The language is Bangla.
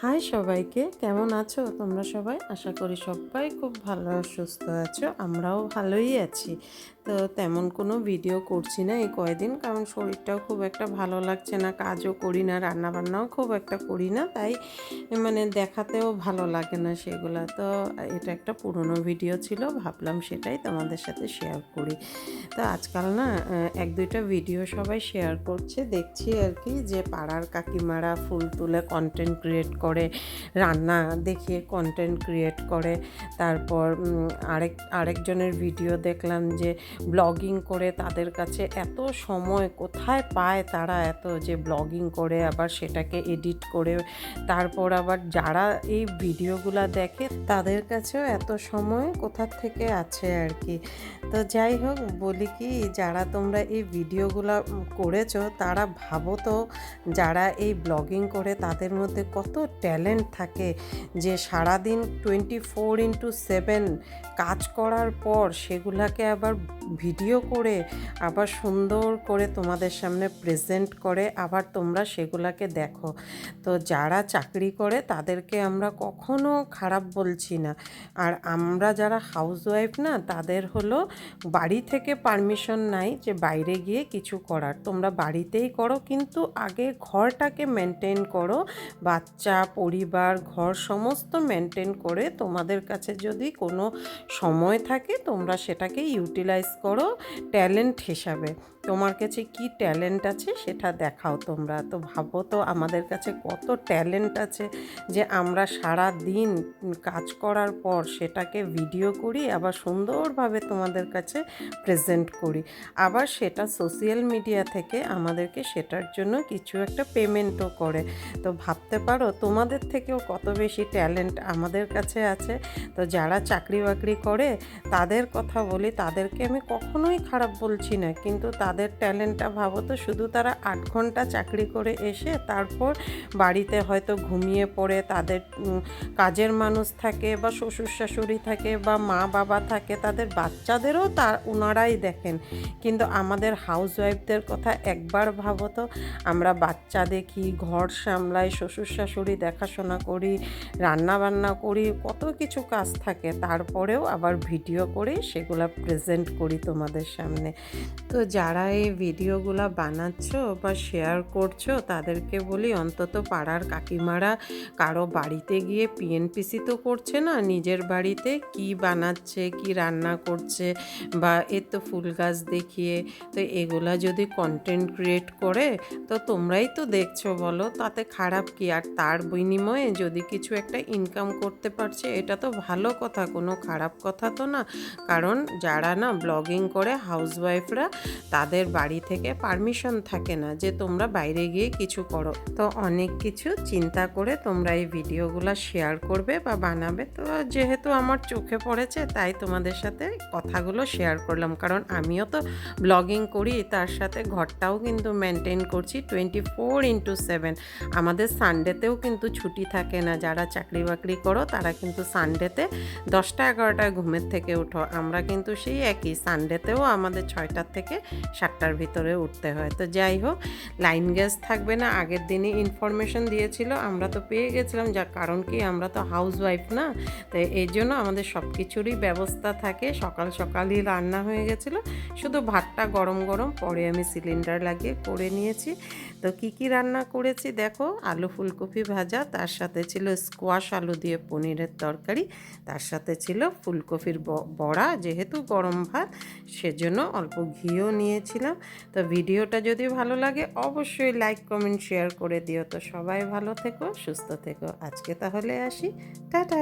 হাই সবাইকে, কেমন আছো তোমরা সবাই? আশা করি সবাই খুব ভালো আর সুস্থ আছো। আমরাও ভালোই আছি। তো তেমন কোনো ভিডিও করছি না এই কয়দিন, কারণ শরীরটাও খুব একটা ভালো লাগছে না, কাজও করি না, রান্নাবান্নাও খুব একটা করি না, তাই দেখাতেও ভালো লাগে না সেগুলো। তো এটা একটা পুরনো ভিডিও ছিল, ভাবলাম সেটাই তোমাদের সাথে শেয়ার করি। তো আজকাল না এক দুইটা ভিডিও সবাই শেয়ার করছে, দেখছি আর কি, যে পাড়ার কাকিমারা ফুল তুলে কন্টেন্ট ক্রিয়েট করে, রান্না দেখিয়ে কন্টেন্ট ক্রিয়েট করে। তারপর আরেকজনের ভিডিও দেখলাম যে ব্লগিং করে, তাদের কাছে এত সময় কোথায় পায় তারা, এত যে ব্লগিং করে আবার সেটাকে এডিট করে, তারপর আবার যারা এই ভিডিওগুলো দেখে তাদের কাছেও এত সময় কোথা থেকে আছে আর কি। তো যাই হোক, বলি কি, যারা তোমরা এই ভিডিওগুলো করেছো তারা ভাবো তো, যারা এই ব্লগিং করে তাদের মধ্যে কত ট্যালেন্ট থাকে, যে সারাদিন 24/7 কাজ করার পর সেগুলাকে আবার ভিডিও করে আবার সুন্দর করে তোমাদের সামনে প্রেজেন্ট করে, আবার তোমরা সেগুলাকে দেখো। তো যারা চাকরি করে তাদেরকে আমরা কখনো খারাপ বলছি না, আর আমরা যারা হাউসওয়াইফ না, তাদের হলো বাড়ি থেকে পারমিশন নাই যে বাইরে গিয়ে কিছু করার, তোমরা বাড়িতেই করো, কিন্তু আগে ঘরটাকে মেনটেন করো, বাচ্চা, পরিবার, ঘর সমস্ত মেনটেন করে তোমাদের কাছে যদি কোনো সময় থাকে তোমরা সেটাকে ইউটিলাইজ করো ট্যালেন্ট হিসাবে। তোমার কাছে কি ট্যালেন্ট আছে সেটা দেখাও তোমরা। তো ভাবো তো আমাদের কাছে কত ট্যালেন্ট আছে, যে আমরা সারা দিন কাজ করার পর সেটাকে ভিডিও করি, আবার সুন্দরভাবে তোমাদের কাছে প্রেজেন্ট করি, আবার সেটা সোশ্যাল মিডিয়া থেকে আমাদেরকে সেটার জন্য কিছু একটা পেমেন্টও করে। তো ভাবতে পারো তোমাদের থেকেও কত বেশি ট্যালেন্ট আমাদের কাছে আছে। তো যারা চাকরি বাকরি করে তাদের কথা বলি, তাদেরকে আমি কখনোই খারাপ বলছি না, কিন্তু তাদের ট্যালেন্টটা ভাবো তো, শুধু তারা 8 ঘন্টা চাকরি করে এসে তারপর বাড়িতে হয়তো ঘুমিয়ে পড়ে, তাদের কাজের মানুষ থাকে বা শ্বশুর শাশুড়ি থাকে বা মা বাবা থাকে, তাদের বাচ্চাদেরও ওনারাই দেখেন। কিন্তু আমাদের হাউসওয়াইফদের কথা একবার ভাবো তো, আমরা বাচ্চা দেখি, ঘর সামলাই, শ্বশুর শাশুড়ি দেখাশোনা করি, রান্না বান্না করি, কত কিছু কাজ থাকে, তারপরেও আবার ভিডিও করে সেগুলো প্রেজেন্ট করি তোমাদের সামনে। তো যারা এই ভিডিওগুলো বানাচ্ছো বা শেয়ার করছো তাদেরকে বলি, অন্তত পাড়ার কাকিমারা কারো বাড়িতে গিয়ে পিএনপিসি তো করছে না, নিজের বাড়িতে কি বানাচ্ছে, কি রান্না করছে, বা এ তো ফুল গাছ দেখিয়ে, তো এগুলা যদি কন্টেন্ট ক্রিয়েট করে তো তোমরাই তো দেখছো, বলো তাতে খারাপ কি? আর তার বিনিময়ে যদি কিছু একটা ইনকাম করতে পারছে, এটা তো ভালো কথা, কোনো খারাপ কথা তো না। কারণ যারা না ব্লগিং করে হাউসওয়াইফরা, তাদের বাড়ি থেকে পারমিশন থাকে না যে তোমরা বাইরে গিয়ে কিছু করো। তো অনেক কিছু চিন্তা করে তোমরা এই ভিডিওগুলো শেয়ার করবে বা বানাবে। তো যেহেতু আমার চোখে পড়েছে তাই তোমাদের সাথে কথাগুলো শেয়ার করলাম, কারণ আমিও তো ব্লগিং করি, তার সাথে ঘরটাও কিন্তু মেনটেন করছি 24/7। আমাদের সানডেতেও কিন্তু ছুটি থাকে না। যারা চাকরি বাকরি করো তারা কিন্তু সানডেতে 10টা-11টায় ঘুমের থেকে উঠো, আমরা কিন্তু সেই একই, সানডেতেও আমাদের 6টার থেকে 7টার ভিতরে উঠতে হয়। তো যাই হোক, লাইন গ্যাস থাকবে না, আগের দিনই ইনফরমেশন দিয়েছিল, আমরা তো পেয়ে গেছিলাম, যার কারণ কি আমরা তো হাউসওয়াইফ না, তো এই জন্য আমাদের সব কিছুরই ব্যবস্থা থাকে। সকাল সকালই রান্না হয়ে গেছিলো, শুধু ভাতটা গরম গরম পরে আমি সিলিন্ডার লাগিয়ে করে নিয়েছি। তো কি কি রান্না করেছি দেখো, আলু ফুলকপি ভাজা, তার সাথে ছিল স্কোয়াশ আলু দিয়ে পনিরের তরকারি, তার সাথে ছিল ফুলকপির বড়া, যেহেতু গরম ভাত সেজন্য অল্প ঘিও নিয়েছিলাম। তো ভিডিওটা যদি ভালো লাগে অবশ্যই লাইক কমেন্ট শেয়ার করে দিও। তো সবাই ভালো থেকো, সুস্থ থেকো, আজকে তাহলে আসি, টাটা।